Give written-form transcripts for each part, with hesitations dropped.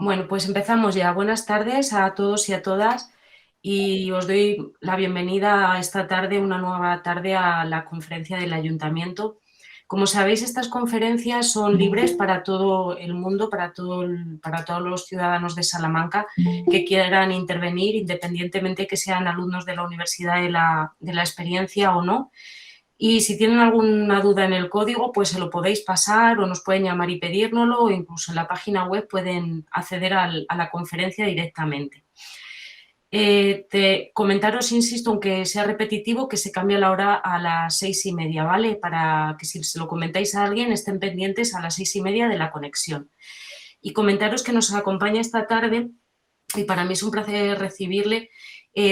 Bueno, pues empezamos ya. Buenas tardes a todos y a todas y os doy la bienvenida a esta tarde, una nueva tarde a la conferencia del Ayuntamiento. Como sabéis, estas conferencias son libres para todo el mundo, para todos los ciudadanos de Salamanca que quieran intervenir, independientemente que sean alumnos de la Universidad de la Experiencia o no. Y si tienen alguna duda en el código, pues se lo podéis pasar o nos pueden llamar y pedírnoslo, o incluso en la página web pueden acceder a la conferencia directamente. Comentaros, insisto, aunque sea repetitivo, que se cambia la hora a las 6:30, ¿vale? Para que si se lo comentáis a alguien estén pendientes a las 6:30 de la conexión. Y comentaros que nos acompaña esta tarde, y para mí es un placer recibirle,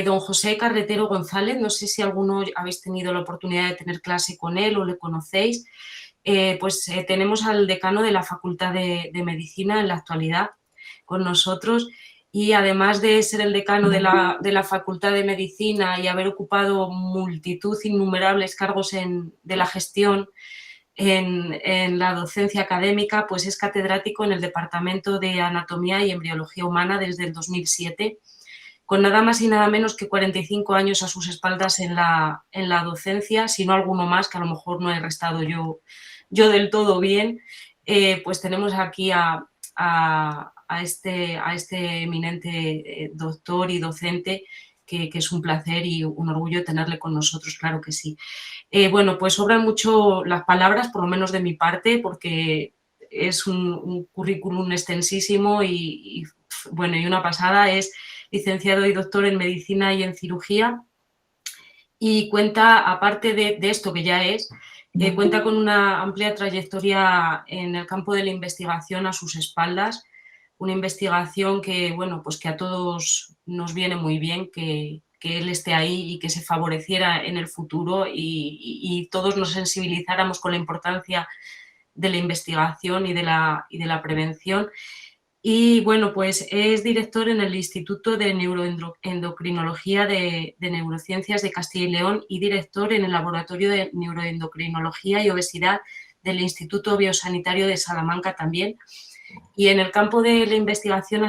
don José Carretero González. No sé si alguno habéis tenido la oportunidad de tener clase con él o le conocéis. Tenemos al decano de la Facultad de Medicina en la actualidad con nosotros, y además de ser el decano de la Facultad de Medicina y haber ocupado multitud, innumerables cargos de la gestión en la docencia académica, pues es catedrático en el Departamento de Anatomía y Embriología Humana desde el 2007, con nada más y nada menos que 45 años a sus espaldas en la docencia, si no alguno más, que a lo mejor no he restado yo del todo bien. Pues tenemos aquí a este eminente doctor y docente que es un placer y un orgullo tenerle con nosotros, claro que sí. Bueno, pues sobran mucho las palabras, por lo menos de mi parte, porque es un currículum extensísimo y una pasada. Es licenciado y doctor en medicina y en cirugía, y cuenta, aparte de esto que ya es, cuenta con una amplia trayectoria en el campo de la investigación a sus espaldas, una investigación que, bueno, pues que a todos nos viene muy bien que él esté ahí y que se favoreciera en el futuro y todos nos sensibilizáramos con la importancia de la investigación y de la prevención. Y bueno, pues es director en el Instituto de Neuroendocrinología de Neurociencias de Castilla y León y director en el Laboratorio de Neuroendocrinología y Obesidad del Instituto Biosanitario de Salamanca también. Y en el campo de la investigación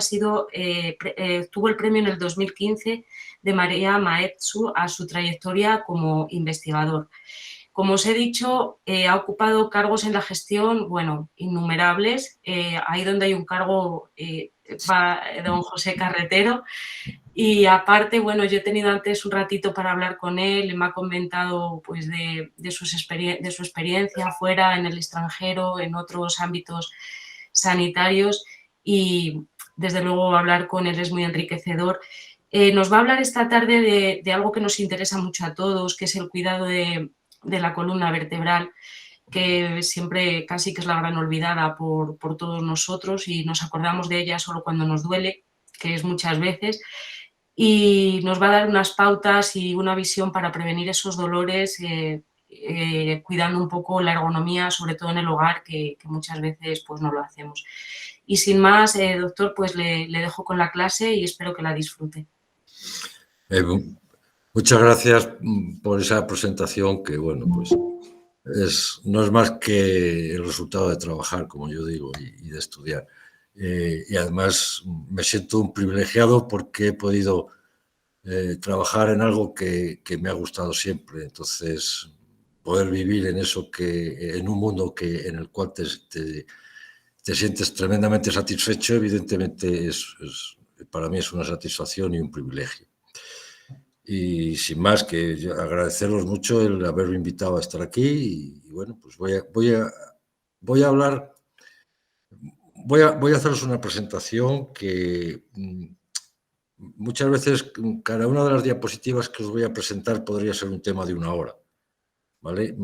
tuvo el premio en el 2015 de María Maeztu a su trayectoria como investigador. Como os he dicho, ha ocupado cargos en la gestión, bueno, innumerables. Ahí donde hay un cargo va don José Carretero. Y aparte, bueno, yo he tenido antes un ratito para hablar con él y me ha comentado pues de su experiencia fuera, en el extranjero, en otros ámbitos sanitarios, y desde luego hablar con él es muy enriquecedor. Nos va a hablar esta tarde de algo que nos interesa mucho a todos, que es el cuidado de la columna vertebral, que siempre casi que es la gran olvidada por todos nosotros y nos acordamos de ella solo cuando nos duele, que es muchas veces, y nos va a dar unas pautas y una visión para prevenir esos dolores, cuidando un poco la ergonomía, sobre todo en el hogar, que muchas veces pues no lo hacemos. Y sin más, doctor, pues le dejo con la clase y espero que la disfrute. Muchas gracias por esa presentación que, bueno, pues no es más que el resultado de trabajar, como yo digo, y de estudiar. Y además me siento un privilegiado porque he podido trabajar en algo que me ha gustado siempre. Entonces, poder vivir en eso, en un mundo en el cual te sientes tremendamente satisfecho, evidentemente para mí es una satisfacción y un privilegio. Y sin más, que agradeceros mucho el haberme invitado a estar aquí. Y bueno, pues voy a hablar, voy a haceros una presentación que muchas veces cada una de las diapositivas que os voy a presentar podría ser un tema de una hora, ¿vale?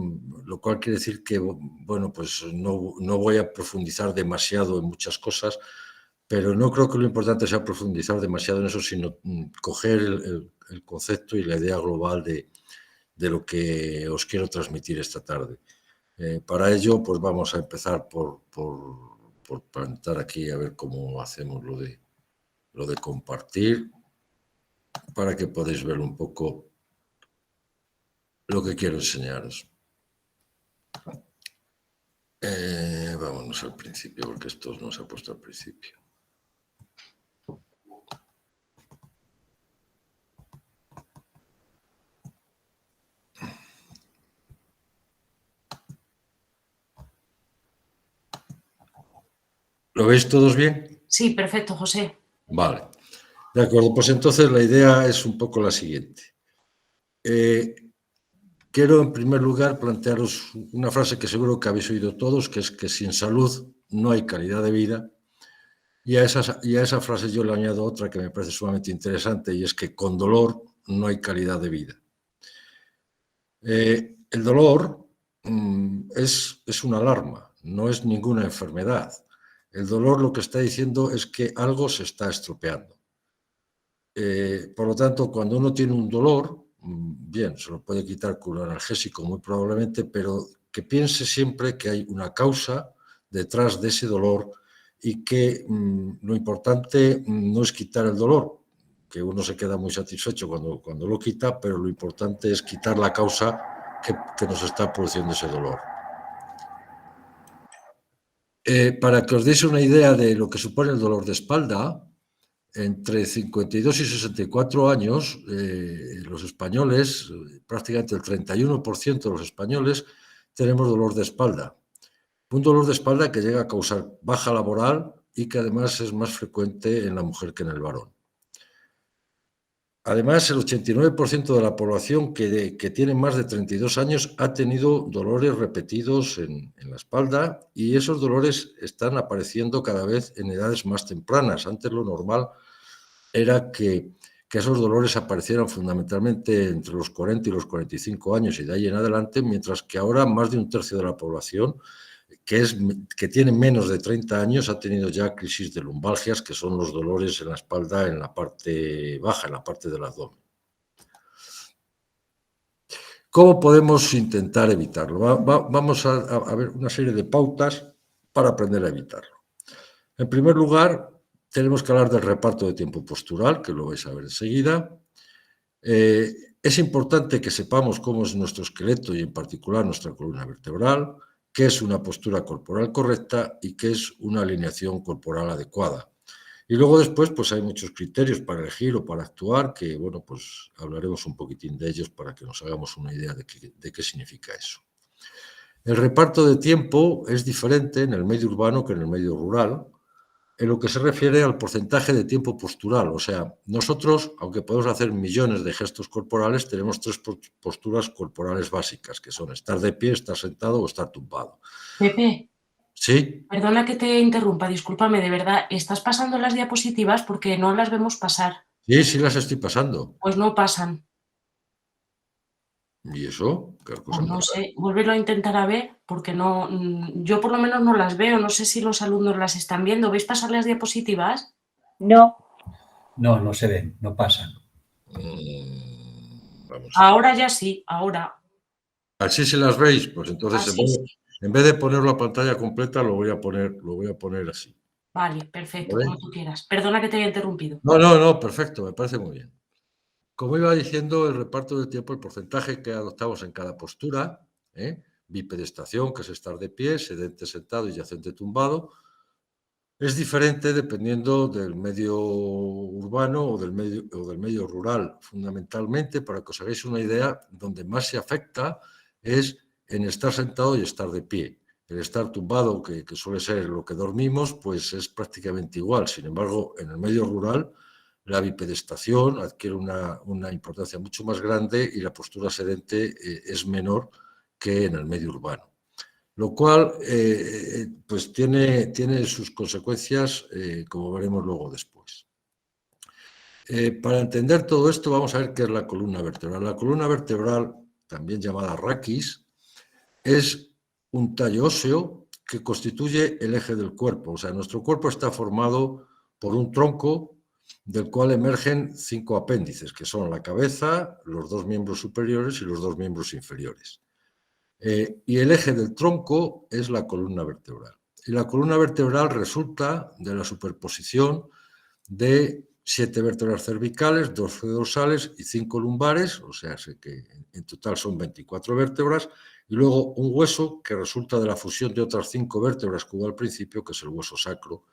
Lo cual quiere decir que, bueno, pues no voy a profundizar demasiado en muchas cosas, pero no creo que lo importante sea profundizar demasiado en eso, sino coger el concepto y la idea global de lo que os quiero transmitir esta tarde. Para ello, pues vamos a empezar por plantar aquí, a ver cómo hacemos lo de compartir, para que podáis ver un poco lo que quiero enseñaros. Vámonos al principio, porque esto no se ha puesto al principio. ¿Lo veis todos bien? Sí, perfecto, José. Vale. De acuerdo, pues entonces la idea es un poco la siguiente. Quiero en primer lugar plantearos una frase que seguro que habéis oído todos, que es que sin salud no hay calidad de vida. Y a esa frase yo le añado otra que me parece sumamente interesante y es que con dolor no hay calidad de vida. El dolor es una alarma, no es ninguna enfermedad. El dolor lo que está diciendo es que algo se está estropeando. Por lo tanto, cuando uno tiene un dolor, bien, se lo puede quitar con un analgésico muy probablemente, pero que piense siempre que hay una causa detrás de ese dolor y que lo importante no es quitar el dolor, que uno se queda muy satisfecho cuando lo quita, pero lo importante es quitar la causa que nos está produciendo ese dolor. Para que os deis una idea de lo que supone el dolor de espalda, entre 52 y 64 años, los españoles, prácticamente el 31% de los españoles, tenemos dolor de espalda. Un dolor de espalda que llega a causar baja laboral y que además es más frecuente en la mujer que en el varón. Además, el 89% de la población que tiene más de 32 años ha tenido dolores repetidos en la espalda y esos dolores están apareciendo cada vez en edades más tempranas. Antes lo normal era que esos dolores aparecieran fundamentalmente entre los 40 y los 45 años y de ahí en adelante, mientras que ahora más de un tercio de la población que tiene menos de 30 años ha tenido ya crisis de lumbalgias, que son los dolores en la espalda en la parte baja, en la parte del abdomen. ¿Cómo podemos intentar evitarlo? Vamos a ver una serie de pautas para aprender a evitarlo. En primer lugar, tenemos que hablar del reparto de tiempo postural, que lo vais a ver enseguida. Es importante que sepamos cómo es nuestro esqueleto y en particular nuestra columna vertebral, qué es una postura corporal correcta y qué es una alineación corporal adecuada. Y luego después, pues hay muchos criterios para elegir o para actuar, que bueno, pues hablaremos un poquitín de ellos para que nos hagamos una idea de qué significa eso. El reparto de tiempo es diferente en el medio urbano que en el medio rural, en lo que se refiere al porcentaje de tiempo postural. O sea, nosotros, aunque podemos hacer millones de gestos corporales, tenemos tres posturas corporales básicas, que son estar de pie, estar sentado o estar tumbado. Pepe, ¿Sí? perdona que te interrumpa, discúlpame, de verdad, ¿estás pasando las diapositivas porque no las vemos pasar? Sí, sí las estoy pasando. Pues no pasan. ¿Y eso? ¿Qué cosa Pues más no rara? sé, vuélvelo a intentar a ver, porque no, yo por lo menos no las veo, no sé si los alumnos las están viendo. ¿Veis pasar las diapositivas? No, No, no se ven, no pasan. Vamos a ver. Ahora ya sí, ahora. ¿Así se las veis? Pues entonces Así sí. en vez de poner la pantalla completa, lo voy a poner así. Vale, perfecto, ¿Vale? como tú quieras. Perdona que te haya interrumpido. No, perfecto, me parece muy bien. Como iba diciendo, el reparto del tiempo, el porcentaje que adoptamos en cada postura, bipedestación, que es estar de pie, sedente sentado y yacente tumbado, es diferente dependiendo del medio urbano o del medio rural. Fundamentalmente, para que os hagáis una idea, donde más se afecta es en estar sentado y estar de pie. El estar tumbado, que suele ser lo que dormimos, pues es prácticamente igual. Sin embargo, en el medio rural, la bipedestación adquiere una importancia mucho más grande y la postura sedente es menor que en el medio urbano. Lo cual pues tiene sus consecuencias, como veremos luego después. Para entender todo esto, vamos a ver qué es la columna vertebral. La columna vertebral, también llamada raquis, es un tallo óseo que constituye el eje del cuerpo. O sea, nuestro cuerpo está formado por un tronco del cual emergen 5 apéndices, que son la cabeza, los 2 miembros superiores y los 2 miembros inferiores. Y el eje del tronco es la columna vertebral. Y la columna vertebral resulta de la superposición de 7 vértebras cervicales, 12 dorsales y 5 lumbares, o sea, que en total son 24 vértebras, y luego un hueso que resulta de la fusión de otras 5 vértebras que hubo al principio, que es el hueso sacro.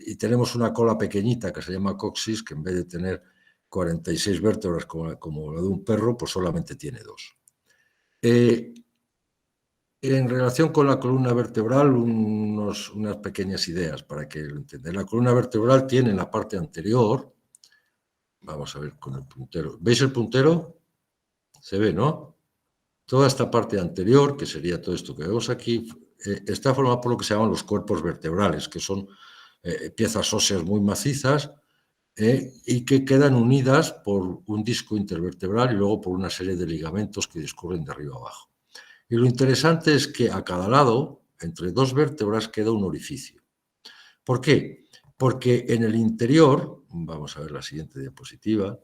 Y tenemos una cola pequeñita que se llama coxis, que en vez de tener 46 vértebras como la de un perro, pues solamente tiene 2. En relación con la columna vertebral, unas pequeñas ideas para que lo entendáis. La columna vertebral tiene en la parte anterior, vamos a ver con el puntero, ¿veis el puntero? Se ve, ¿no? Toda esta parte anterior, que sería todo esto que vemos aquí, está formada por lo que se llaman los cuerpos vertebrales, que son piezas óseas muy macizas y que quedan unidas por un disco intervertebral y luego por una serie de ligamentos que discurren de arriba abajo. Y lo interesante es que a cada lado, entre dos vértebras, queda un orificio. ¿Por qué? Porque en el interior, vamos a ver la siguiente diapositiva,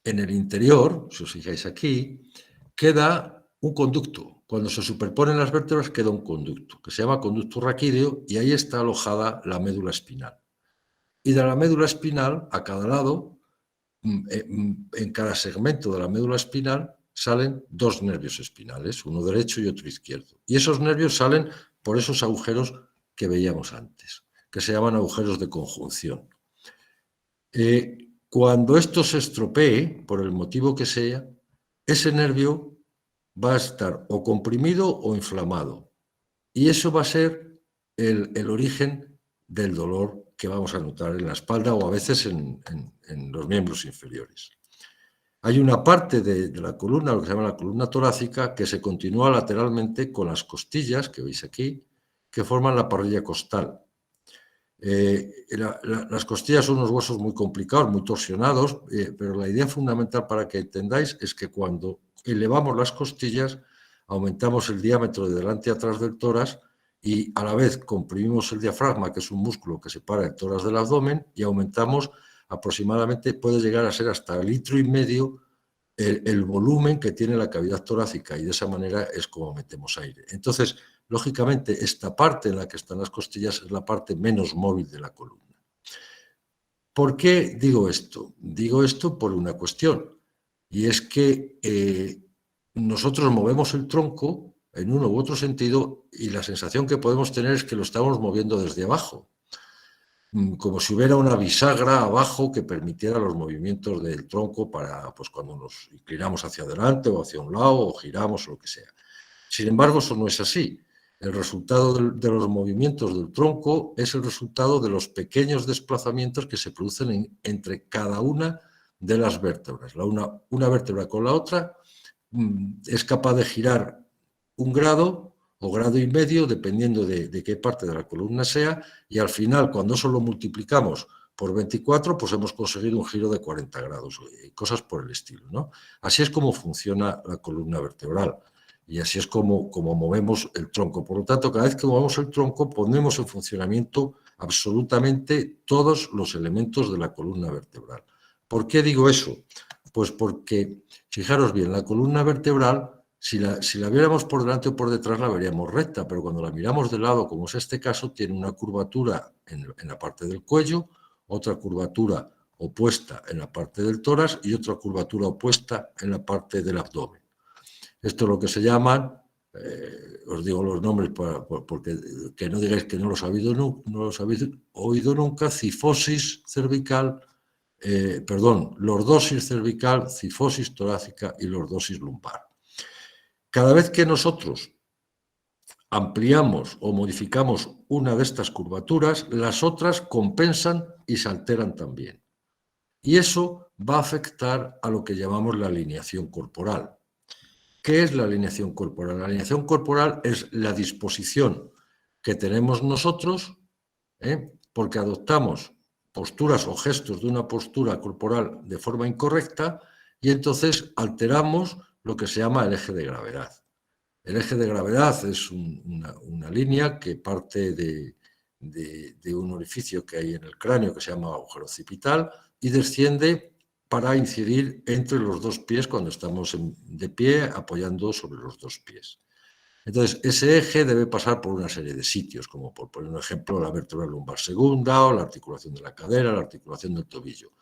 en el interior, si os fijáis aquí, queda un conducto. Cuando se superponen las vértebras queda un conducto, que se llama conducto raquídeo, y ahí está alojada la médula espinal. Y de la médula espinal, a cada lado, en cada segmento de la médula espinal, salen dos nervios espinales, uno derecho y otro izquierdo. Y esos nervios salen por esos agujeros que veíamos antes, que se llaman agujeros de conjunción. Cuando esto se estropee, por el motivo que sea, ese nervio va a estar o comprimido o inflamado. Y eso va a ser el origen del dolor que vamos a notar en la espalda o a veces en los miembros inferiores. Hay una parte de la columna, lo que se llama la columna torácica, que se continúa lateralmente con las costillas, que veis aquí, que forman la parrilla costal. Las costillas son unos huesos muy complicados, muy torsionados, pero la idea fundamental para que entendáis es que cuando elevamos las costillas, aumentamos el diámetro de delante y atrás del tórax y a la vez comprimimos el diafragma, que es un músculo que separa el tórax del abdomen, y aumentamos aproximadamente, puede llegar a ser hasta 1,5 litros el volumen que tiene la cavidad torácica, y de esa manera es como metemos aire. Entonces, lógicamente, esta parte en la que están las costillas es la parte menos móvil de la columna. ¿Por qué digo esto? Digo esto por una cuestión, y es que nosotros movemos el tronco en uno u otro sentido y la sensación que podemos tener es que lo estamos moviendo desde abajo, como si hubiera una bisagra abajo que permitiera los movimientos del tronco para, pues, cuando nos inclinamos hacia adelante o hacia un lado o giramos o lo que sea. Sin embargo, eso no es así. El resultado de los movimientos del tronco es el resultado de los pequeños desplazamientos que se producen entre cada una de las vértebras. Una vértebra con la otra es capaz de girar 1 grado o 1,5 grados, dependiendo de qué parte de la columna sea, y al final, cuando eso lo multiplicamos por 24, pues hemos conseguido un giro de 40 grados, cosas por el estilo, ¿no? Así es como funciona la columna vertebral. Y así es como movemos el tronco. Por lo tanto, cada vez que movemos el tronco, ponemos en funcionamiento absolutamente todos los elementos de la columna vertebral. ¿Por qué digo eso? Pues porque, fijaros bien, la columna vertebral, si la viéramos por delante o por detrás, la veríamos recta, pero cuando la miramos de lado, como es este caso, tiene una curvatura en la parte del cuello, otra curvatura opuesta en la parte del tórax y otra curvatura opuesta en la parte del abdomen. Esto es lo que se llaman, os digo los nombres porque que no digáis que no los habéis oído nunca, cifosis cervical, lordosis cervical, cifosis torácica y lordosis lumbar. Cada vez que nosotros ampliamos o modificamos una de estas curvaturas, las otras compensan y se alteran también. Y eso va a afectar a lo que llamamos la alineación corporal. ¿Qué es la alineación corporal? La alineación corporal es la disposición que tenemos nosotros, porque adoptamos posturas o gestos de una postura corporal de forma incorrecta y entonces alteramos lo que se llama el eje de gravedad. El eje de gravedad es una línea que parte de un orificio que hay en el cráneo que se llama agujero occipital y desciende para incidir entre los dos pies cuando estamos de pie apoyando sobre los dos pies. Entonces, ese eje debe pasar por una serie de sitios, como por poner un ejemplo, la vértebra lumbar segunda o la articulación de la cadera, la articulación del tobillo.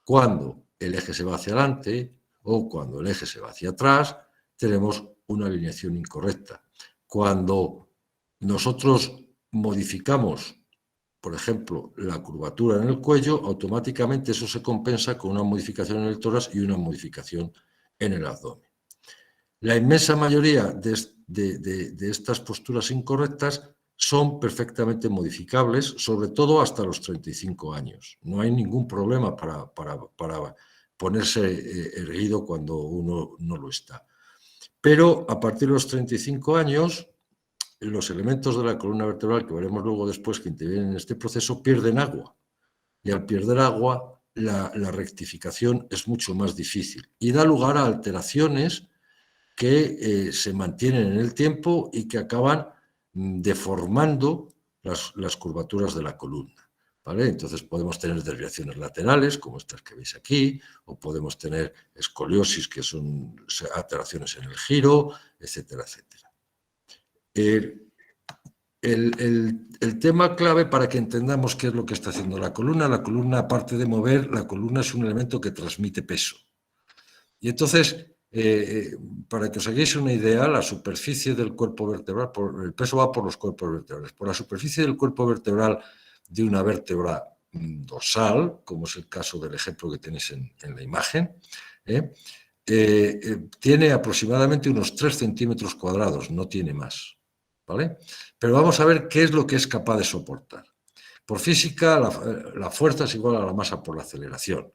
Cuando el eje se va hacia adelante o cuando el eje se va hacia atrás, tenemos una alineación incorrecta. Cuando nosotros modificamos, por ejemplo, la curvatura en el cuello, automáticamente eso se compensa con una modificación en el tórax y una modificación en el abdomen. La inmensa mayoría de estas posturas incorrectas son perfectamente modificables, sobre todo hasta los 35 años. No hay ningún problema para ponerse erguido cuando uno no lo está. Pero a partir de los 35 años, los elementos de la columna vertebral, que veremos luego después que intervienen en este proceso, pierden agua. Y al perder agua, la rectificación es mucho más difícil y da lugar a alteraciones que se mantienen en el tiempo y que acaban deformando las curvaturas de la columna, ¿vale? Entonces podemos tener desviaciones laterales, como estas que veis aquí, o podemos tener escoliosis, que son alteraciones en el giro, etcétera, etcétera. El tema clave para que entendamos qué es lo que está haciendo la columna, aparte de mover, la columna es un elemento que transmite peso. Y entonces, para que os hagáis una idea, la superficie del cuerpo vertebral, el peso va por los cuerpos vertebrales. Por la superficie del cuerpo vertebral de una vértebra dorsal, como es el caso del ejemplo que tenéis en la imagen, tiene aproximadamente unos 3 centímetros cuadrados, no tiene más, ¿vale? Pero vamos a ver qué es lo que es capaz de soportar. Por física, la fuerza es igual a la masa por la aceleración.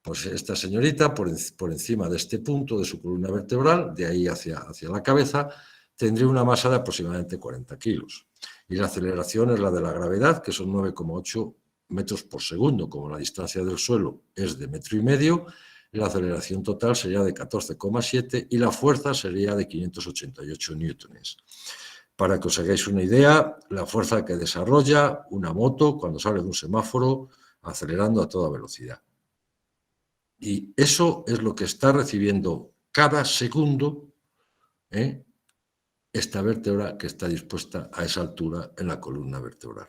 Pues esta señorita, por encima de este punto de su columna vertebral, de ahí hacia la cabeza, tendría una masa de aproximadamente 40 kilos. Y la aceleración es la de la gravedad, que son 9,8 metros por segundo. Como la distancia del suelo es de 1,5 metros, la aceleración total sería de 14,7 y la fuerza sería de 588 newtones. Para que os hagáis una idea, la fuerza que desarrolla una moto cuando sale de un semáforo acelerando a toda velocidad. Y eso es lo que está recibiendo cada segundo esta vértebra que está dispuesta a esa altura en la columna vertebral.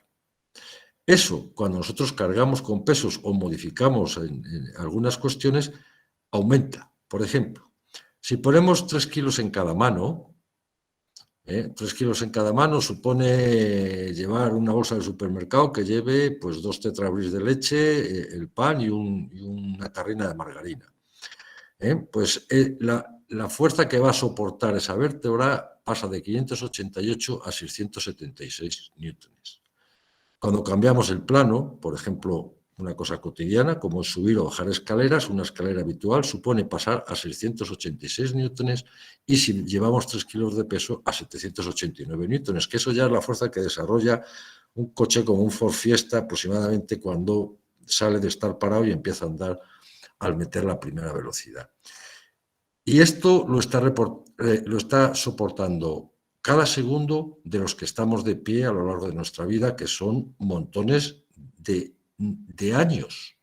Eso, cuando nosotros cargamos con pesos o modificamos en algunas cuestiones, aumenta. Por ejemplo, si ponemos 3 kilos en cada mano, 3 kilos en cada mano supone llevar una bolsa de supermercado que lleve pues 2 tetrabris de leche, el pan y una tarrina de margarina. Pues la fuerza que va a soportar esa vértebra pasa de 588 a 676 newtones. Cuando cambiamos el plano, por ejemplo, una cosa cotidiana como es subir o bajar escaleras, una escalera habitual supone pasar a 686 newtones y si llevamos 3 kilos de peso a 789 newtones, que eso ya es la fuerza que desarrolla un coche como un Ford Fiesta aproximadamente cuando sale de estar parado y empieza a andar al meter la primera velocidad. Y esto lo está soportando cada segundo de los que estamos de pie a lo largo de nuestra vida, que son montones de años,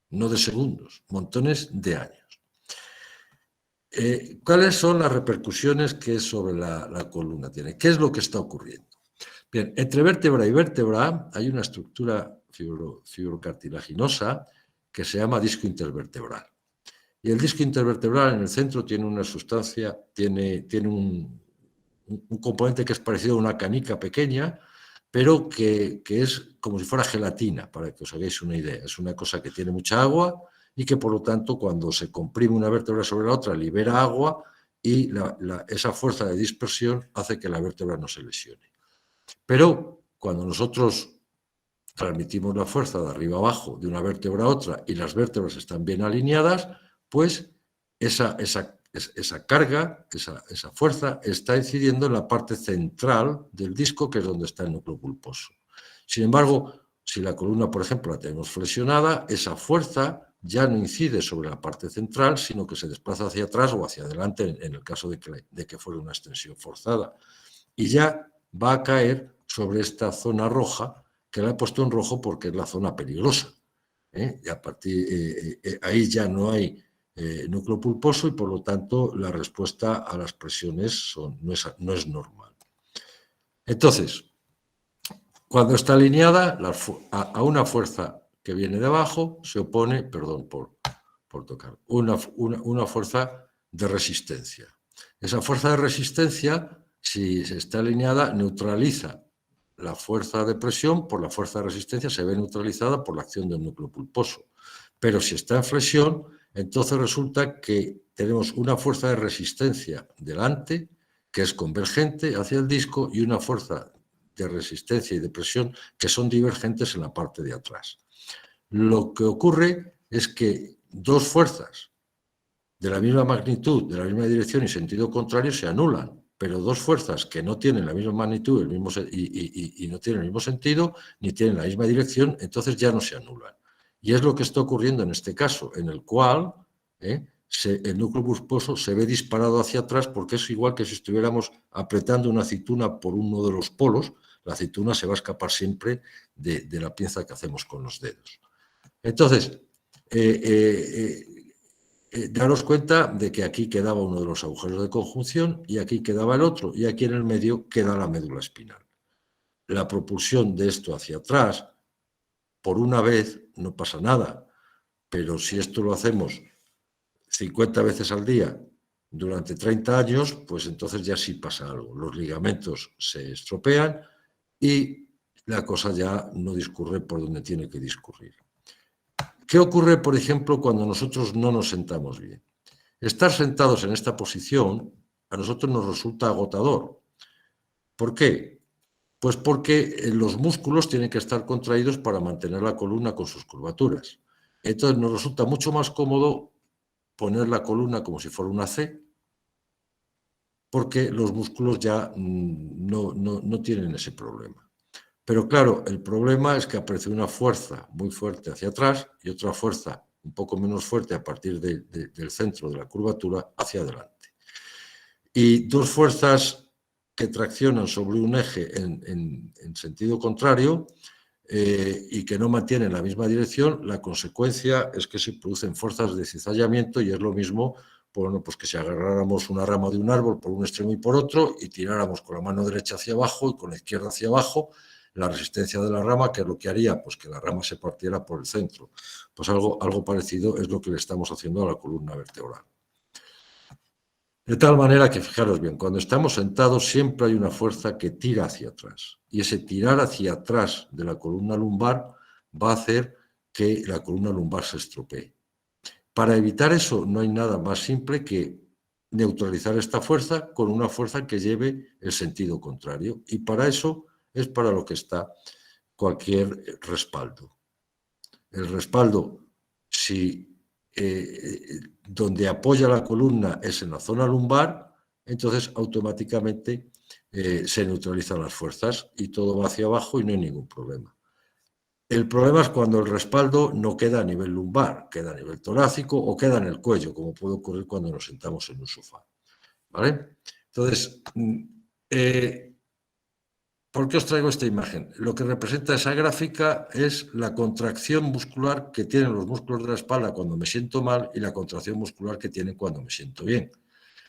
no de segundos, montones de años. ¿Cuáles son las repercusiones que sobre la columna tiene? ¿Qué es lo que está ocurriendo? Bien, entre vértebra y vértebra hay una estructura fibrocartilaginosa que se llama disco intervertebral. Y el disco intervertebral en el centro tiene una sustancia, tiene un componente que es parecido a una canica pequeña, pero que es como si fuera gelatina, para que os hagáis una idea. Es una cosa que tiene mucha agua y que, por lo tanto, cuando se comprime una vértebra sobre la otra, libera agua y esa fuerza de dispersión hace que la vértebra no se lesione. Pero cuando nosotros transmitimos la fuerza de arriba abajo de una vértebra a otra y las vértebras están bien alineadas, pues esa carga, esa fuerza está incidiendo en la parte central del disco, que es donde está el núcleo pulposo. Sin embargo, si la columna, por ejemplo, la tenemos flexionada, esa fuerza ya no incide sobre la parte central, sino que se desplaza hacia atrás o hacia adelante en el caso de que fuera una extensión forzada. Y ya va a caer sobre esta zona roja, que la he puesto en rojo porque es la zona peligrosa. Y a partir ahí ya no hay núcleo pulposo y por lo tanto la respuesta a las presiones no es normal. Entonces, cuando está alineada a una fuerza que viene de abajo se opone, perdón por tocar, una fuerza de resistencia. Esa fuerza de resistencia, si se está alineada, neutraliza la fuerza de presión por la fuerza de resistencia, se ve neutralizada por la acción del núcleo pulposo. Pero si está en flexión, entonces resulta que tenemos una fuerza de resistencia delante, que es convergente hacia el disco, y una fuerza de resistencia y de presión que son divergentes en la parte de atrás. Lo que ocurre es que dos fuerzas de la misma magnitud, de la misma dirección y sentido contrario se anulan, pero dos fuerzas que no tienen la misma magnitud y no tienen el mismo sentido, ni tienen la misma dirección, entonces ya no se anulan. Y es lo que está ocurriendo en este caso, en el cual el núcleo pulposo se ve disparado hacia atrás, porque es igual que si estuviéramos apretando una aceituna por uno de los polos, la aceituna se va a escapar siempre de la pieza que hacemos con los dedos. Entonces, daros cuenta de que aquí quedaba uno de los agujeros de conjunción y aquí quedaba el otro, y aquí en el medio queda la médula espinal. La propulsión de esto hacia atrás, por una vez, no pasa nada, pero si esto lo hacemos 50 veces al día durante 30 años, pues entonces ya sí pasa algo. Los ligamentos se estropean y la cosa ya no discurre por donde tiene que discurrir. ¿Qué ocurre, por ejemplo, cuando nosotros no nos sentamos bien? Estar sentados en esta posición a nosotros nos resulta agotador. ¿Por qué? Pues porque los músculos tienen que estar contraídos para mantener la columna con sus curvaturas. Entonces nos resulta mucho más cómodo poner la columna como si fuera una C, porque los músculos ya no tienen ese problema. Pero claro, el problema es que aparece una fuerza muy fuerte hacia atrás y otra fuerza un poco menos fuerte a partir del centro de la curvatura hacia adelante. Y dos fuerzas que traccionan sobre un eje en sentido contrario y que no mantienen la misma dirección, la consecuencia es que se producen fuerzas de cizallamiento y es lo mismo, bueno, pues que si agarráramos una rama de un árbol por un extremo y por otro y tiráramos con la mano derecha hacia abajo y con la izquierda hacia abajo, la resistencia de la rama, ¿qué es lo que haría? Pues que la rama se partiera por el centro. Pues algo parecido es lo que le estamos haciendo a la columna vertebral. De tal manera que, fijaros bien, cuando estamos sentados siempre hay una fuerza que tira hacia atrás. Y ese tirar hacia atrás de la columna lumbar va a hacer que la columna lumbar se estropee. Para evitar eso no hay nada más simple que neutralizar esta fuerza con una fuerza que lleve el sentido contrario. Y para eso es para lo que está cualquier respaldo. El respaldo, si donde apoya la columna es en la zona lumbar, entonces automáticamente se neutralizan las fuerzas y todo va hacia abajo y no hay ningún problema. El problema es cuando el respaldo no queda a nivel lumbar, queda a nivel torácico o queda en el cuello, como puede ocurrir cuando nos sentamos en un sofá. ¿Vale? Entonces, ¿por qué os traigo esta imagen? Lo que representa esa gráfica es la contracción muscular que tienen los músculos de la espalda cuando me siento mal y la contracción muscular que tienen cuando me siento bien.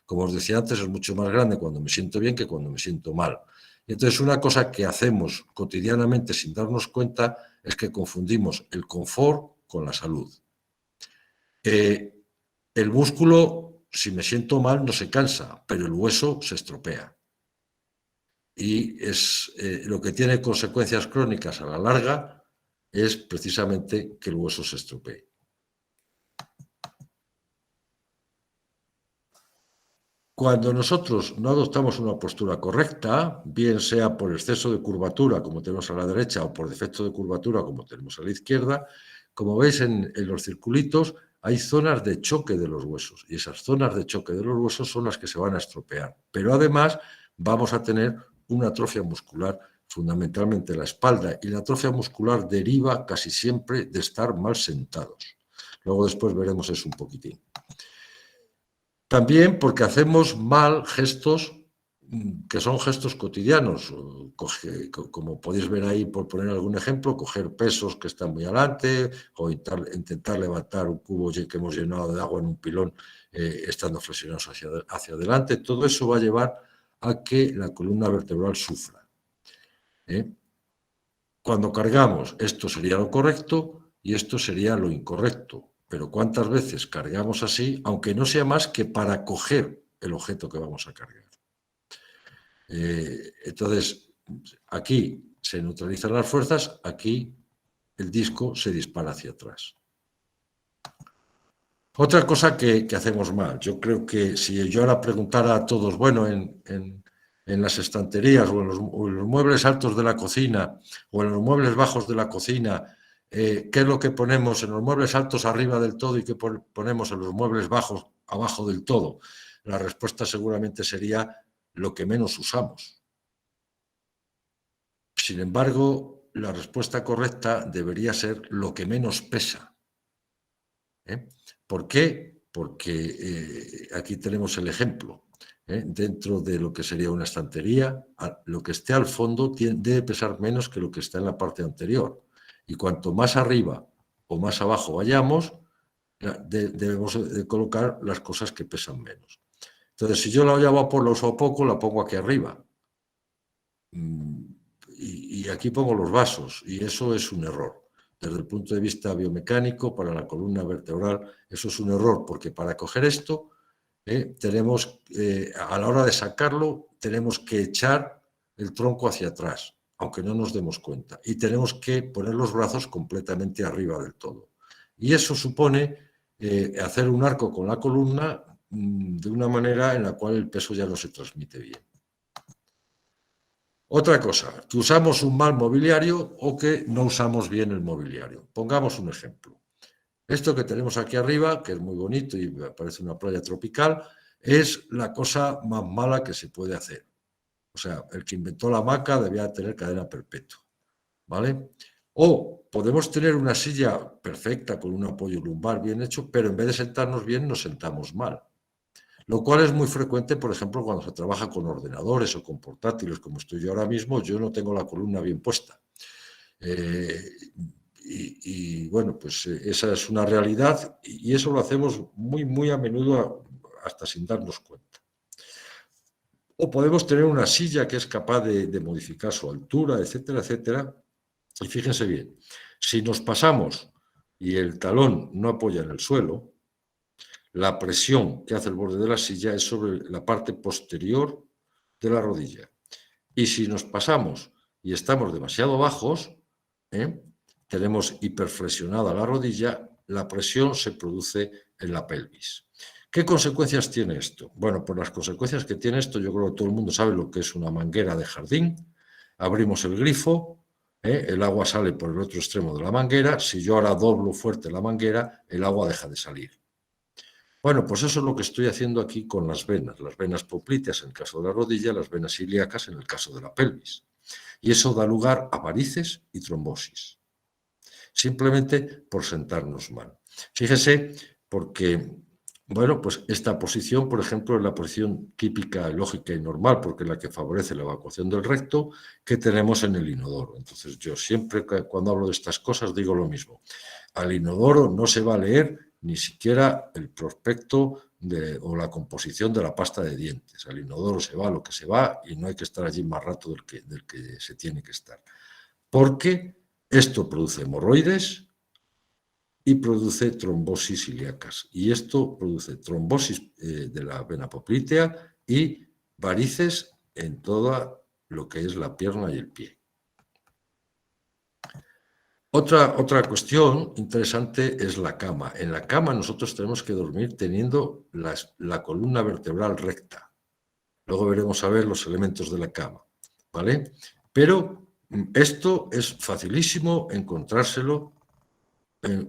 Como os decía antes, es mucho más grande cuando me siento bien que cuando me siento mal. Y entonces, una cosa que hacemos cotidianamente sin darnos cuenta es que confundimos el confort con la salud. El músculo, si me siento mal, no se cansa, pero el hueso se estropea. Y es lo que tiene consecuencias crónicas a la larga es precisamente que el hueso se estropee. Cuando nosotros no adoptamos una postura correcta, bien sea por exceso de curvatura, como tenemos a la derecha, o por defecto de curvatura, como tenemos a la izquierda, como veis en los circulitos, hay zonas de choque de los huesos, y esas zonas de choque de los huesos son las que se van a estropear. Pero además vamos a tener una atrofia muscular, fundamentalmente la espalda, y la atrofia muscular deriva casi siempre de estar mal sentados. Luego después veremos eso un poquitín. También porque hacemos mal gestos que son gestos cotidianos, como podéis ver ahí, por poner algún ejemplo, coger pesos que están muy adelante o intentar levantar un cubo que hemos llenado de agua en un pilón estando flexionados hacia adelante. Todo eso va a llevar a que la columna vertebral sufra. Cuando cargamos, esto sería lo correcto y esto sería lo incorrecto. Pero ¿cuántas veces cargamos así, aunque no sea más que para coger el objeto que vamos a cargar? Entonces, aquí se neutralizan las fuerzas, aquí el disco se dispara hacia atrás. Otra cosa que hacemos mal, yo creo que si yo ahora preguntara a todos, bueno, en las estanterías o en los muebles altos de la cocina o en los muebles bajos de la cocina, ¿qué es lo que ponemos en los muebles altos arriba del todo y qué ponemos en los muebles bajos abajo del todo? La respuesta seguramente sería lo que menos usamos. Sin embargo, la respuesta correcta debería ser lo que menos pesa. ¿Por qué? Porque aquí tenemos el ejemplo. Dentro de lo que sería una estantería, lo que esté al fondo debe pesar menos que lo que está en la parte anterior. Y cuanto más arriba o más abajo vayamos, debemos de colocar las cosas que pesan menos. Entonces, si yo la olla a vapor la uso poco, la pongo aquí arriba. Y aquí pongo los vasos, y eso es un error. Desde el punto de vista biomecánico, para la columna vertebral, eso es un error, porque para coger esto, tenemos, a la hora de sacarlo, tenemos que echar el tronco hacia atrás, aunque no nos demos cuenta, y tenemos que poner los brazos completamente arriba del todo. Y eso supone hacer un arco con la columna de una manera en la cual el peso ya no se transmite bien. Otra cosa, que usamos un mal mobiliario o que no usamos bien el mobiliario. Pongamos un ejemplo. Esto que tenemos aquí arriba, que es muy bonito y parece una playa tropical, es la cosa más mala que se puede hacer. O sea, el que inventó la hamaca debía tener cadena perpetua, ¿vale? O podemos tener una silla perfecta con un apoyo lumbar bien hecho, pero en vez de sentarnos bien nos sentamos mal. Lo cual es muy frecuente, por ejemplo, cuando se trabaja con ordenadores o con portátiles, como estoy yo ahora mismo, yo no tengo la columna bien puesta. Y bueno, pues esa es una realidad y eso lo hacemos muy a menudo hasta sin darnos cuenta. O podemos tener una silla que es capaz de modificar su altura, etcétera, etcétera. Y fíjense bien, si nos pasamos y el talón no apoya en el suelo, la presión que hace el borde de la silla es sobre la parte posterior de la rodilla. Y si nos pasamos y estamos demasiado bajos, tenemos hiperflexionada la rodilla, la presión se produce en la pelvis. ¿Qué consecuencias tiene esto? Bueno, pues las consecuencias que tiene esto, yo creo que todo el mundo sabe lo que es una manguera de jardín. Abrimos el grifo, el agua sale por el otro extremo de la manguera. Si yo ahora doblo fuerte la manguera, el agua deja de salir. Bueno, pues eso es lo que estoy haciendo aquí con las venas popliteas en el caso de la rodilla, las venas ilíacas en el caso de la pelvis. Y eso da lugar a varices y trombosis, simplemente por sentarnos mal. Fíjese, porque, bueno, pues esta posición, por ejemplo, es la posición típica, lógica y normal, porque es la que favorece la evacuación del recto que tenemos en el inodoro. Entonces, yo siempre cuando hablo de estas cosas digo lo mismo. Al inodoro no se va a leer ni siquiera el prospecto o la composición de la pasta de dientes. Al inodoro se va lo que se va y no hay que estar allí más rato del que se tiene que estar. Porque esto produce hemorroides y produce trombosis ilíacas. Y esto produce trombosis de la vena poplitea y varices en toda lo que es la pierna y el pie. Otra cuestión interesante es la cama. En la cama nosotros tenemos que dormir teniendo la columna vertebral recta. Luego veremos a ver los elementos de la cama, ¿vale? Pero esto es facilísimo encontrárselo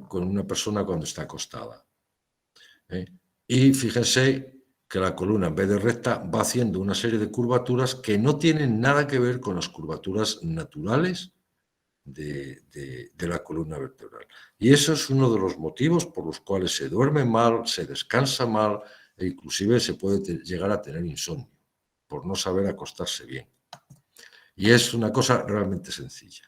con una persona cuando está acostada. Y fíjense que la columna en vez de recta va haciendo una serie de curvaturas que no tienen nada que ver con las curvaturas naturales de la columna vertebral. Y eso es uno de los motivos por los cuales se duerme mal, se descansa mal e inclusive se puede llegar a tener insomnio por no saber acostarse bien. Y es una cosa realmente sencilla.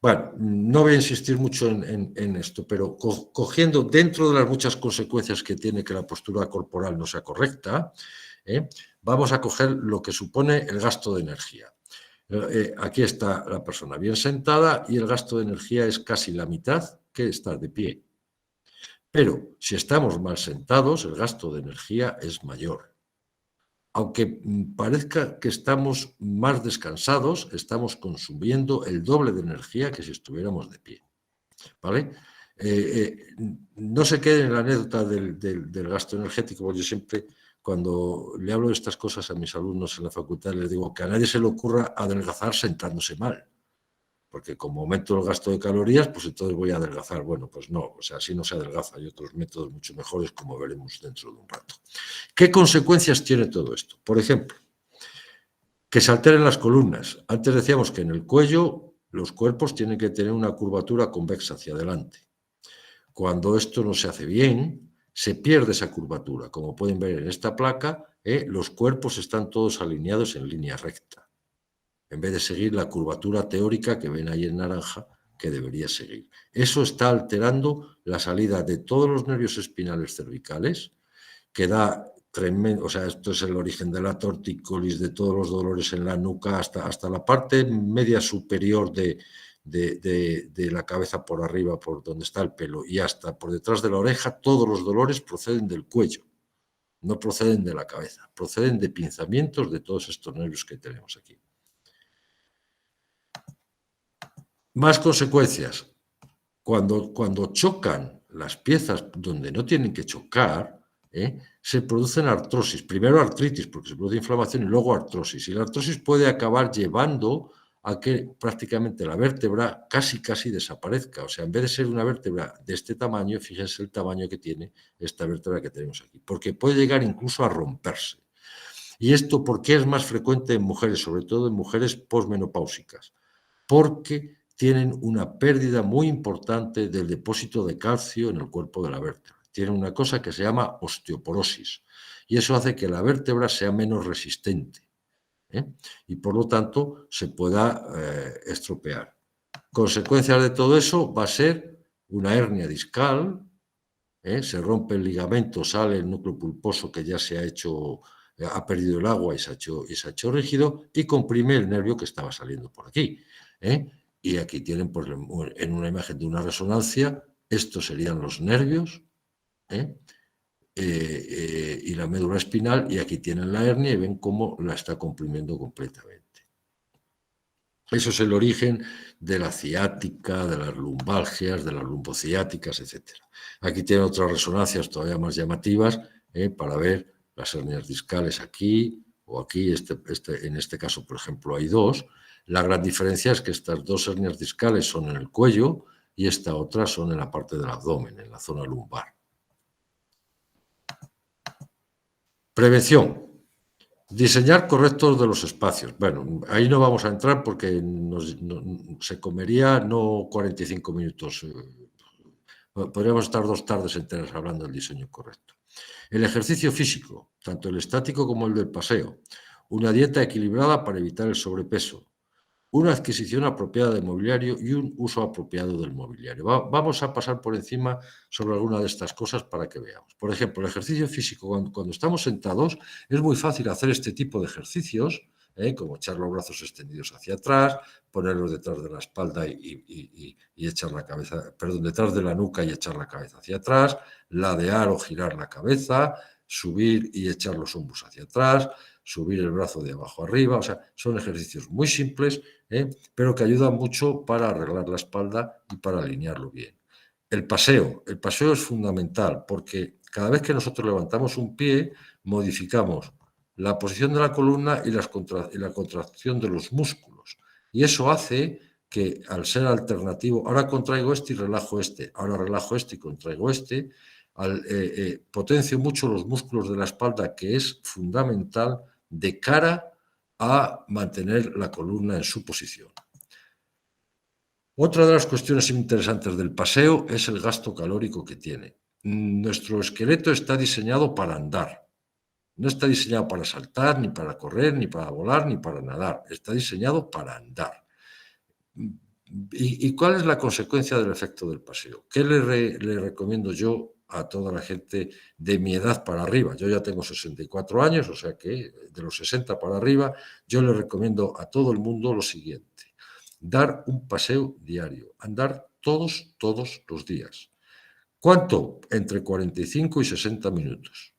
Bueno, no voy a insistir mucho en esto, pero cogiendo dentro de las muchas consecuencias que tiene que la postura corporal no sea correcta, vamos a coger lo que supone el gasto de energía. Aquí está la persona bien sentada y el gasto de energía es casi la mitad que estar de pie. Pero si estamos mal sentados, el gasto de energía es mayor. Aunque parezca que estamos más descansados, estamos consumiendo el doble de energía que si estuviéramos de pie, ¿vale? No se quede en la anécdota del gasto energético, porque yo siempre, cuando le hablo de estas cosas a mis alumnos en la facultad, les digo que a nadie se le ocurra adelgazar sentándose mal, porque como aumento el gasto de calorías, pues entonces voy a adelgazar. Bueno, pues no, o sea, así no se adelgaza. Hay otros métodos mucho mejores, como veremos dentro de un rato. ¿Qué consecuencias tiene todo esto? Por ejemplo, que se alteren las columnas. Antes decíamos que en el cuello los cuerpos tienen que tener una curvatura convexa hacia adelante. Cuando esto no se hace bien, se pierde esa curvatura. Como pueden ver en esta placa, los cuerpos están todos alineados en línea recta, en vez de seguir la curvatura teórica que ven ahí en naranja, que debería seguir. Eso está alterando la salida de todos los nervios espinales cervicales, que da tremendo, o sea, esto es el origen de la tortícolis, de todos los dolores en la nuca, hasta la parte media superior de la cabeza por arriba, por donde está el pelo, y hasta por detrás de la oreja, todos los dolores proceden del cuello, no proceden de la cabeza, proceden de pinzamientos de todos estos nervios que tenemos aquí. Más consecuencias. Cuando chocan las piezas donde no tienen que chocar, se producen artrosis. Primero artritis, porque se produce inflamación, y luego artrosis. Y la artrosis puede acabar llevando a que prácticamente la vértebra casi desaparezca. O sea, en vez de ser una vértebra de este tamaño, fíjense el tamaño que tiene esta vértebra que tenemos aquí, porque puede llegar incluso a romperse. ¿Y esto por qué es más frecuente en mujeres, sobre todo en mujeres posmenopáusicas? Porque tienen una pérdida muy importante del depósito de calcio en el cuerpo de la vértebra. Tienen una cosa que se llama osteoporosis, y eso hace que la vértebra sea menos resistente, y por lo tanto se pueda estropear. Consecuencias de todo eso va a ser una hernia discal, se rompe el ligamento, sale el núcleo pulposo que ya se ha hecho, ha perdido el agua y se ha hecho rígido, y comprime el nervio que estaba saliendo por aquí. Y aquí tienen, pues, en una imagen de una resonancia, estos serían los nervios, y la médula espinal, y aquí tienen la hernia y ven cómo la está comprimiendo completamente. Eso es el origen de la ciática, de las lumbalgias, de las lumbociáticas, etc. Aquí tienen otras resonancias todavía más llamativas, para ver las hernias discales aquí o aquí. En este caso, por ejemplo, hay dos. La gran diferencia es que estas dos hernias discales son en el cuello y esta otra son en la parte del abdomen, en la zona lumbar. Prevención. Diseñar correctos de los espacios. Bueno, ahí no vamos a entrar porque se comería no 45 minutos. Podríamos estar 2 tardes enteras hablando del diseño correcto. El ejercicio físico, tanto el estático como el del paseo. Una dieta equilibrada para evitar el sobrepeso. Una adquisición apropiada de mobiliario y un uso apropiado del mobiliario. Vamos a pasar por encima sobre alguna de estas cosas para que veamos. Por ejemplo, el ejercicio físico, cuando estamos sentados, es muy fácil hacer este tipo de ejercicios, como echar los brazos extendidos hacia atrás, ponerlos detrás de la espalda y echar la cabeza, perdón, detrás de la nuca y echar la cabeza hacia atrás, ladear o girar la cabeza, subir y echar los hombros hacia atrás, subir el brazo de abajo arriba. O sea, son ejercicios muy simples, pero que ayudan mucho para arreglar la espalda y para alinearlo bien. El paseo es fundamental, porque cada vez que nosotros levantamos un pie, modificamos la posición de la columna y la contracción de los músculos. Y eso hace que, al ser alternativo, ahora contraigo este y relajo este, ahora relajo este y contraigo este, potencio mucho los músculos de la espalda, que es fundamental de cara a mantener la columna en su posición. Otra de las cuestiones interesantes del paseo es el gasto calórico que tiene. Nuestro esqueleto está diseñado para andar. No está diseñado para saltar, ni para correr, ni para volar, ni para nadar. Está diseñado para andar. ¿Y cuál es la consecuencia del efecto del paseo? ¿Qué le recomiendo yo a toda la gente de mi edad para arriba? Yo ya tengo 64 años, o sea que de los 60 para arriba, yo le recomiendo a todo el mundo lo siguiente: dar un paseo diario, andar todos los días. ¿Cuánto? Entre 45 y 60 minutos.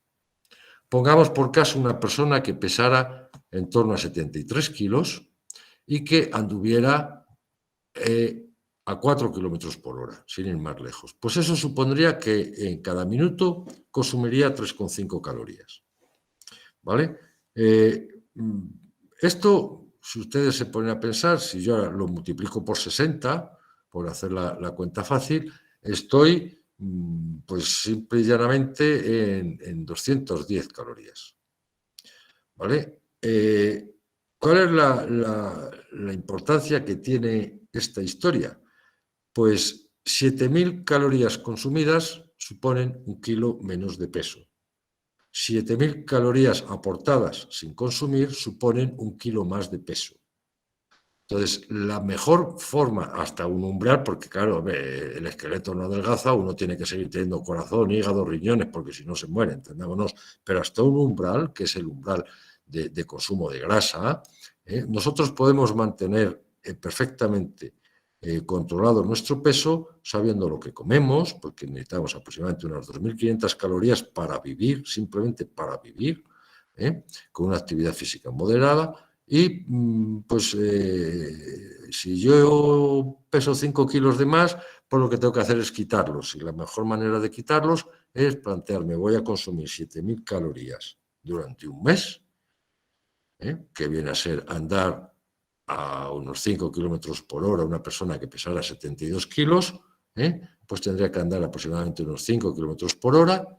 Pongamos por caso una persona que pesara en torno a 73 kilos y que anduviera a 4 kilómetros por hora, sin ir más lejos. Pues eso supondría que en cada minuto consumiría 3,5 calorías. ¿Vale? Esto, si ustedes se ponen a pensar, si yo ahora lo multiplico por 60, por hacer la cuenta fácil, estoy pues simple y llanamente en 210 calorías. ¿Vale? ¿Cuál es la importancia que tiene esta historia? Pues 7.000 calorías consumidas suponen 1 kilo menos de peso. 7.000 calorías aportadas sin consumir suponen 1 kilo más de peso. Entonces, la mejor forma, hasta un umbral, porque claro, el esqueleto no adelgaza, uno tiene que seguir teniendo corazón, hígado, riñones, porque si no se muere, entendámonos, pero hasta un umbral, que es el umbral de consumo de grasa, nosotros podemos mantener perfectamente controlado nuestro peso, sabiendo lo que comemos, porque necesitamos aproximadamente unas 2.500 calorías para vivir, simplemente para vivir, con una actividad física moderada. Y pues si yo peso 5 kilos de más, pues lo que tengo que hacer es quitarlos. Y la mejor manera de quitarlos es plantearme, voy a consumir 7.000 calorías durante un mes, que viene a ser andar a unos 5 kilómetros por hora una persona que pesara 72 kilos, pues tendría que andar aproximadamente unos 5 kilómetros por hora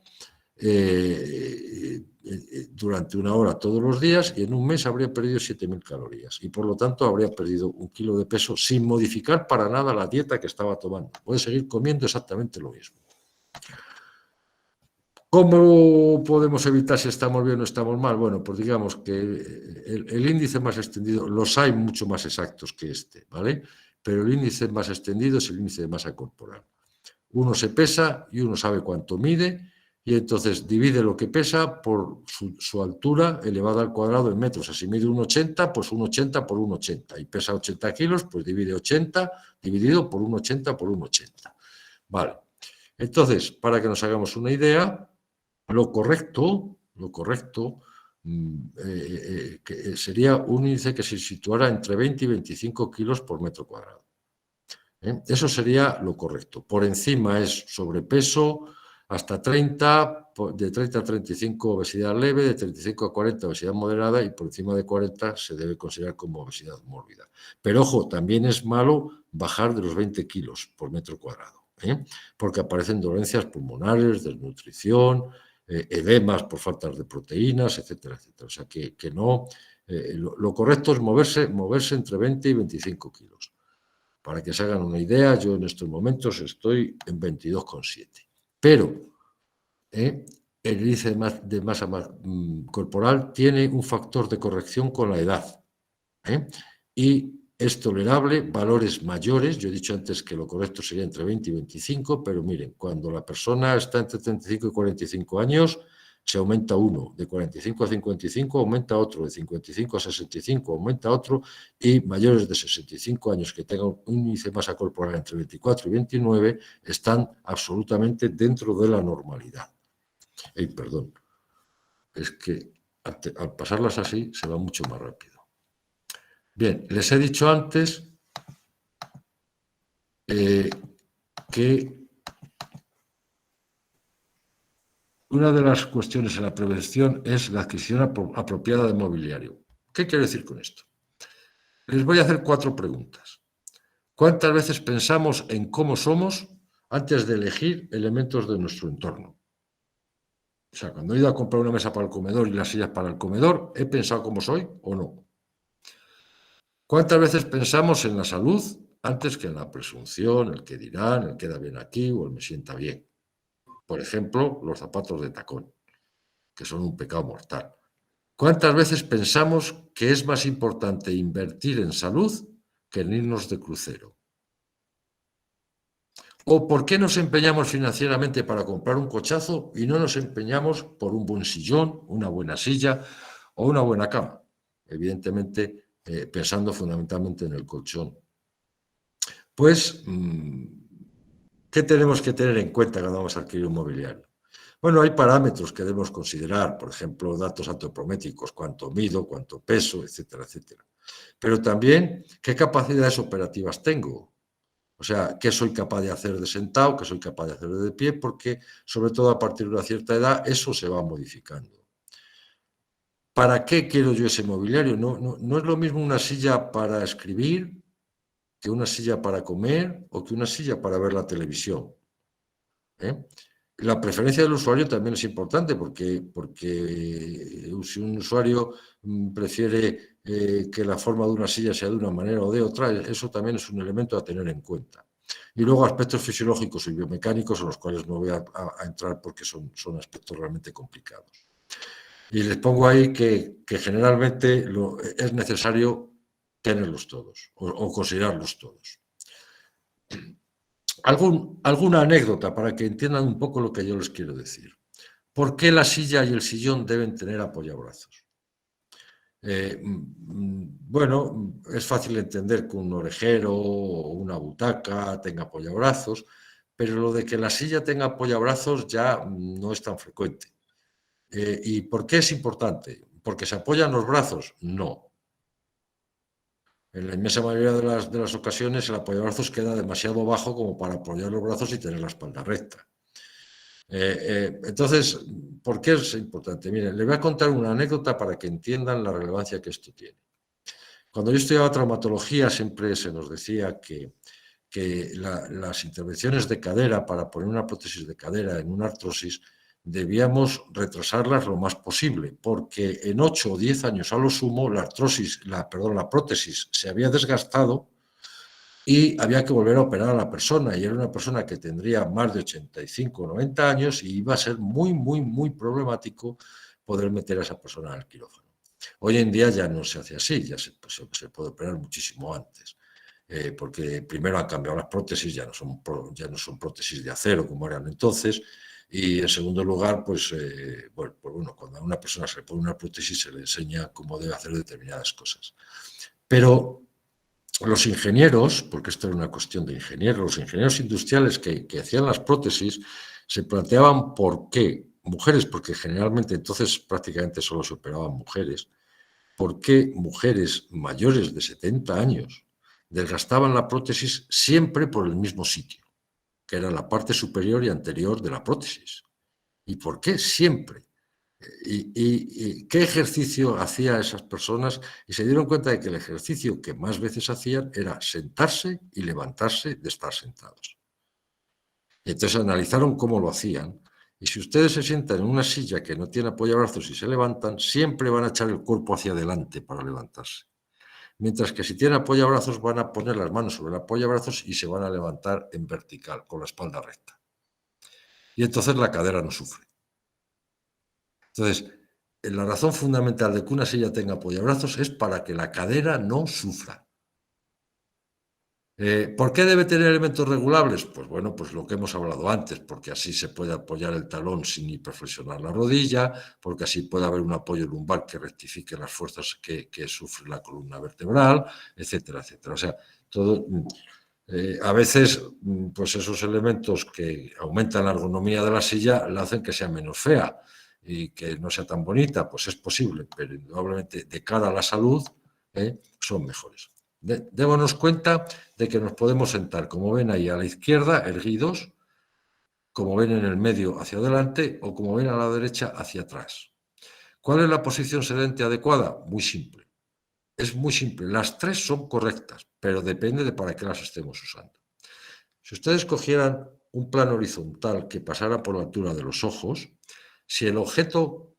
durante una hora todos los días, y en un mes habría perdido 7.000 calorías y por lo tanto habría perdido 1 kilo de peso sin modificar para nada la dieta que estaba tomando. Puede seguir comiendo exactamente lo mismo. ¿Cómo podemos evitar si estamos bien o estamos mal? Bueno, pues digamos que el índice más extendido, los hay mucho más exactos que este, ¿vale? Pero el índice más extendido es el índice de masa corporal. Uno se pesa y uno sabe cuánto mide, y entonces divide lo que pesa por su altura elevada al cuadrado en metros. Si mide 1,80, pues 1,80 por 1,80. Y pesa 80 kilos, pues divide 80 dividido por 1,80 por 1,80. Vale. Entonces, para que nos hagamos una idea, lo correcto que sería un índice que se situara entre 20 y 25 kilos por metro cuadrado. Eso sería lo correcto. Por encima es sobrepeso, hasta 30, de 30 a 35 obesidad leve, de 35 a 40 obesidad moderada, y por encima de 40 se debe considerar como obesidad mórbida. Pero ojo, también es malo bajar de los 20 kilos por metro cuadrado, porque aparecen dolencias pulmonares, desnutrición, edemas por faltas de proteínas, etcétera, etcétera. O sea que no, lo correcto es moverse entre 20 y 25 kilos. Para que se hagan una idea, yo en estos momentos estoy en 22,7. Pero el índice de masa corporal tiene un factor de corrección con la edad. Y es tolerable valores mayores. Yo he dicho antes que lo correcto sería entre 20 y 25, pero miren, cuando la persona está entre 35 y 45 años, se aumenta uno, de 45 a 55 aumenta otro, de 55 a 65 aumenta otro, y mayores de 65 años que tengan un índice de masa corporal entre 24 y 29 están absolutamente dentro de la normalidad. Perdón, es que al pasarlas así se va mucho más rápido. Bien, les he dicho antes que una de las cuestiones en la prevención es la adquisición apropiada de mobiliario. ¿Qué quiero decir con esto? Les voy a hacer 4 preguntas. ¿Cuántas veces pensamos en cómo somos antes de elegir elementos de nuestro entorno? O sea, cuando he ido a comprar una mesa para el comedor y las sillas para el comedor, ¿he pensado cómo soy o no? ¿Cuántas veces pensamos en la salud antes que en la presunción, el que dirán, el queda bien aquí o el me sienta bien? Por ejemplo, los zapatos de tacón, que son un pecado mortal. ¿Cuántas veces pensamos que es más importante invertir en salud que en irnos de crucero? ¿O por qué nos empeñamos financieramente para comprar un cochazo y no nos empeñamos por un buen sillón, una buena silla o una buena cama? Evidentemente, pensando fundamentalmente en el colchón. Pues, ¿qué tenemos que tener en cuenta cuando vamos a adquirir un mobiliario? Bueno, hay parámetros que debemos considerar, por ejemplo, datos antropométricos, cuánto mido, cuánto peso, etcétera, etcétera. Pero también, ¿qué capacidades operativas tengo? O sea, qué soy capaz de hacer de sentado, qué soy capaz de hacer de pie, porque sobre todo a partir de una cierta edad eso se va modificando. ¿Para qué quiero yo ese mobiliario? No es lo mismo una silla para escribir que una silla para comer o que una silla para ver la televisión, ¿eh? La preferencia del usuario también es importante porque si un usuario prefiere que la forma de una silla sea de una manera o de otra, eso también es un elemento a tener en cuenta. Y luego aspectos fisiológicos y biomecánicos en los cuales no voy a entrar porque son aspectos realmente complicados. Y les pongo ahí que generalmente es necesario tenerlos todos o considerarlos todos. Alguna anécdota para que entiendan un poco lo que yo les quiero decir. ¿Por qué la silla y el sillón deben tener apoyabrazos? Bueno, es fácil entender que un orejero o una butaca tenga apoyabrazos, pero lo de que la silla tenga apoyabrazos ya no es tan frecuente. ¿Y por qué es importante? ¿Porque se apoyan los brazos? No. En la inmensa mayoría de las ocasiones el apoyabrazos queda demasiado bajo como para apoyar los brazos y tener la espalda recta. Entonces, ¿por qué es importante? Miren, les voy a contar una anécdota para que entiendan la relevancia que esto tiene. Cuando yo estudiaba traumatología siempre se nos decía que las intervenciones de cadera para poner una prótesis de cadera en una artrosis debíamos retrasarlas lo más posible, porque en 8 o 10 años a lo sumo la prótesis se había desgastado y había que volver a operar a la persona, y era una persona que tendría más de 85 o 90 años y iba a ser muy problemático poder meter a esa persona al quirófano. Hoy en día ya no se hace así, ya se puede operar muchísimo antes, porque primero han cambiado las prótesis, ya no son prótesis de acero como eran entonces, y en segundo lugar, bueno, cuando a una persona se le pone una prótesis se le enseña cómo debe hacer determinadas cosas. Pero los ingenieros, porque esto era una cuestión de ingenieros, los ingenieros industriales que hacían las prótesis se planteaban por qué mujeres, porque generalmente entonces prácticamente solo se operaban mujeres, por qué mujeres mayores de 70 años desgastaban la prótesis siempre por el mismo sitio, que era la parte superior y anterior de la prótesis. ¿Y por qué siempre? ¿Y qué ejercicio hacían esas personas? Y se dieron cuenta de que el ejercicio que más veces hacían era sentarse y levantarse de estar sentados. Y entonces analizaron cómo lo hacían. Y si ustedes se sientan en una silla que no tiene apoyabrazos y se levantan, siempre van a echar el cuerpo hacia adelante para levantarse. Mientras que si tienen apoyabrazos van a poner las manos sobre el apoyabrazos y se van a levantar en vertical, con la espalda recta. Y entonces la cadera no sufre. Entonces, la razón fundamental de que una silla tenga apoyabrazos es para que la cadera no sufra. ¿Por qué debe tener elementos regulables? Pues bueno, pues lo que hemos hablado antes, porque así se puede apoyar el talón sin hiperflexionar la rodilla, porque así puede haber un apoyo lumbar que rectifique las fuerzas que sufre la columna vertebral, etcétera, etcétera. O sea, todo... a veces, pues esos elementos que aumentan la ergonomía de la silla la hacen que sea menos fea y que no sea tan bonita, pues es posible, pero indudablemente de cara a la salud son mejores. Démonos cuenta de que nos podemos sentar, como ven ahí a la izquierda, erguidos, como ven en el medio hacia adelante o como ven a la derecha hacia atrás. ¿Cuál es la posición sedente adecuada? Muy simple. Es muy simple. Las tres son correctas, pero depende de para qué las estemos usando. Si ustedes cogieran un plano horizontal que pasara por la altura de los ojos, si el objeto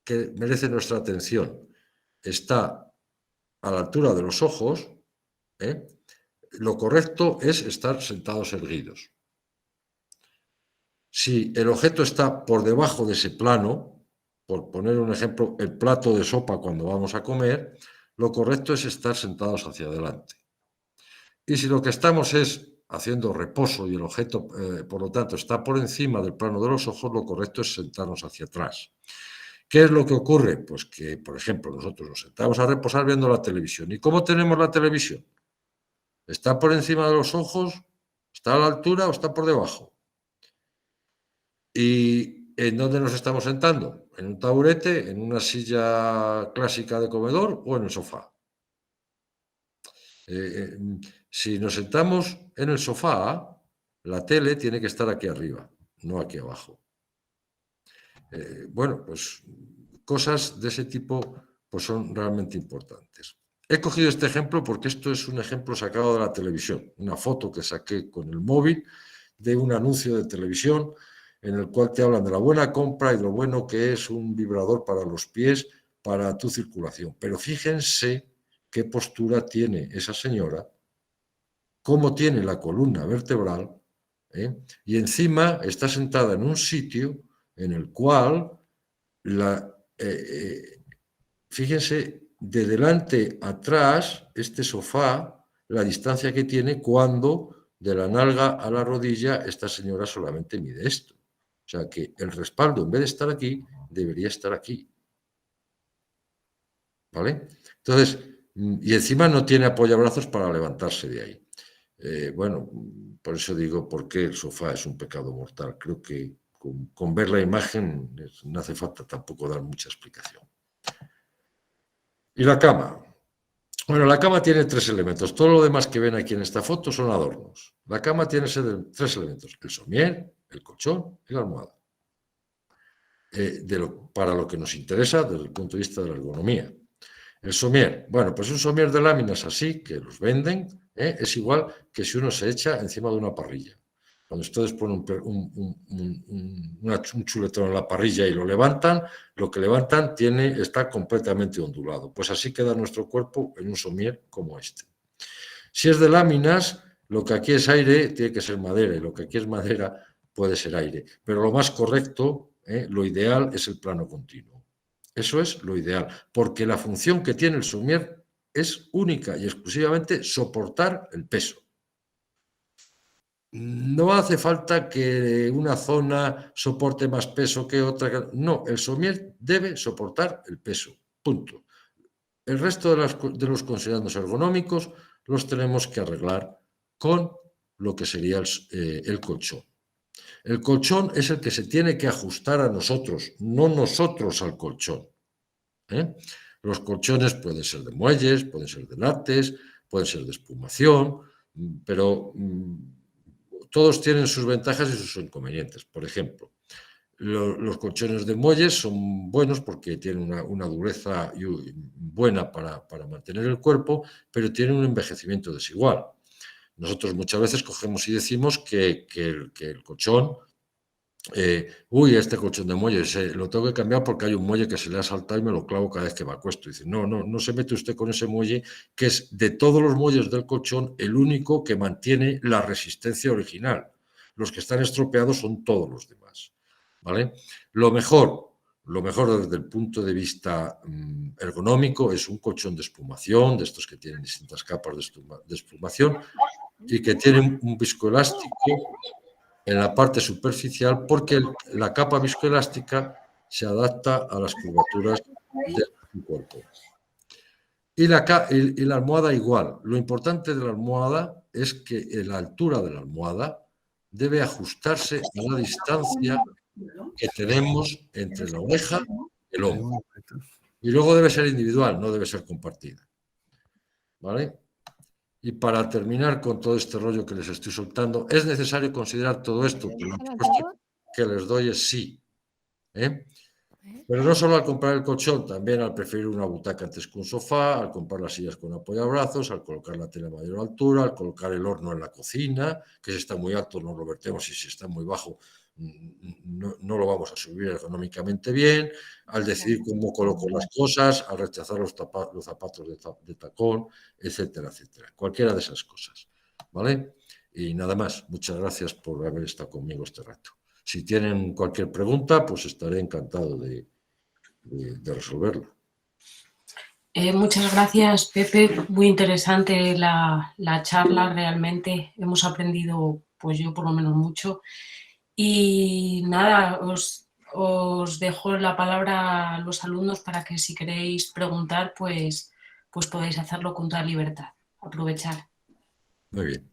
que merece nuestra atención está a la altura de los ojos, lo correcto es estar sentados erguidos. Si el objeto está por debajo de ese plano, por poner un ejemplo, el plato de sopa cuando vamos a comer, lo correcto es estar sentados hacia adelante. Y si lo que estamos es haciendo reposo y el objeto, por lo tanto, está por encima del plano de los ojos, lo correcto es sentarnos hacia atrás. ¿Qué es lo que ocurre? Pues que, por ejemplo, nosotros nos sentamos a reposar viendo la televisión. ¿Y cómo tenemos la televisión? ¿Está por encima de los ojos? ¿Está a la altura o está por debajo? ¿Y en dónde nos estamos sentando? ¿En un taburete, en una silla clásica de comedor o en el sofá? Si nos sentamos en el sofá, la tele tiene que estar aquí arriba, no aquí abajo. Bueno, pues cosas de ese tipo pues son realmente importantes. He cogido este ejemplo porque esto es un ejemplo sacado de la televisión, una foto que saqué con el móvil de un anuncio de televisión en el cual te hablan de la buena compra y de lo bueno que es un vibrador para los pies, para tu circulación. Pero fíjense qué postura tiene esa señora, cómo tiene la columna vertebral, y encima está sentada en un sitio en el cual, fíjense, de delante a atrás, este sofá, la distancia que tiene cuando de la nalga a la rodilla esta señora solamente mide esto. O sea que el respaldo, en vez de estar aquí, debería estar aquí. ¿Vale? Entonces, y encima no tiene apoyabrazos para levantarse de ahí. Bueno, por eso digo por qué el sofá es un pecado mortal. Creo que con ver la imagen no hace falta tampoco dar mucha explicación. ¿Y la cama? Bueno, la cama tiene 3 elementos. Todo lo demás que ven aquí en esta foto son adornos. La cama tiene 3 elementos: el somier, el colchón y la almohada. Para lo que nos interesa desde el punto de vista de la ergonomía. El somier, bueno, pues un somier de láminas así, que los venden, es igual que si uno se echa encima de una parrilla. Cuando ustedes ponen un chuletón en la parrilla y lo levantan, lo que levantan está completamente ondulado. Pues así queda nuestro cuerpo en un somier como este. Si es de láminas, lo que aquí es aire tiene que ser madera, y lo que aquí es madera puede ser aire. Pero lo más correcto, lo ideal, es el plano continuo. Eso es lo ideal, porque la función que tiene el somier es única y exclusivamente soportar el peso. No hace falta que una zona soporte más peso que otra. No, el somier debe soportar el peso, punto. El resto de los considerandos ergonómicos los tenemos que arreglar con lo que sería el colchón. El colchón es el que se tiene que ajustar a nosotros, no nosotros al colchón. Los colchones pueden ser de muelles, pueden ser de látex, pueden ser de espumación, pero todos tienen sus ventajas y sus inconvenientes. Por ejemplo, los colchones de muelles son buenos porque tienen una dureza buena para mantener el cuerpo, pero tienen un envejecimiento desigual. Nosotros muchas veces cogemos y decimos que el colchón, este colchón de muelles lo tengo que cambiar porque hay un muelle que se le ha saltado y me lo clavo cada vez que me acuesto. Y dice, no se mete usted con ese muelle, que es de todos los muelles del colchón el único que mantiene la resistencia original. Los que están estropeados son todos los demás. ¿Vale? Lo mejor desde el punto de vista ergonómico es un colchón de espumación, de estos que tienen distintas capas de espumación y que tienen un viscoelástico en la parte superficial, porque la capa viscoelástica se adapta a las curvaturas del cuerpo. Y la almohada igual. Lo importante de la almohada es que la altura de la almohada debe ajustarse a la distancia que tenemos entre la oreja y el hombro. Y luego debe ser individual, no debe ser compartida. ¿Vale? Y para terminar con todo este rollo que les estoy soltando, es necesario considerar todo esto, pero la respuesta que les doy es sí. Pero no solo al comprar el colchón, también al preferir una butaca antes que un sofá, al comprar las sillas con apoyabrazos, al colocar la tele a mayor altura, al colocar el horno en la cocina, que si está muy alto no lo vertemos y si está muy bajo no lo vamos a subir ergonómicamente bien, al decidir cómo coloco las cosas, al rechazar los zapatos de tacón, etcétera, etcétera. Cualquiera de esas cosas, ¿vale? Y nada más, muchas gracias por haber estado conmigo este rato. Si tienen cualquier pregunta, pues estaré encantado de resolverla. Muchas gracias, Pepe. Muy interesante la charla, realmente. Hemos aprendido, pues yo por lo menos mucho. Y nada, os dejo la palabra a los alumnos para que si queréis preguntar, pues podéis hacerlo con toda libertad. Aprovechar. Muy bien.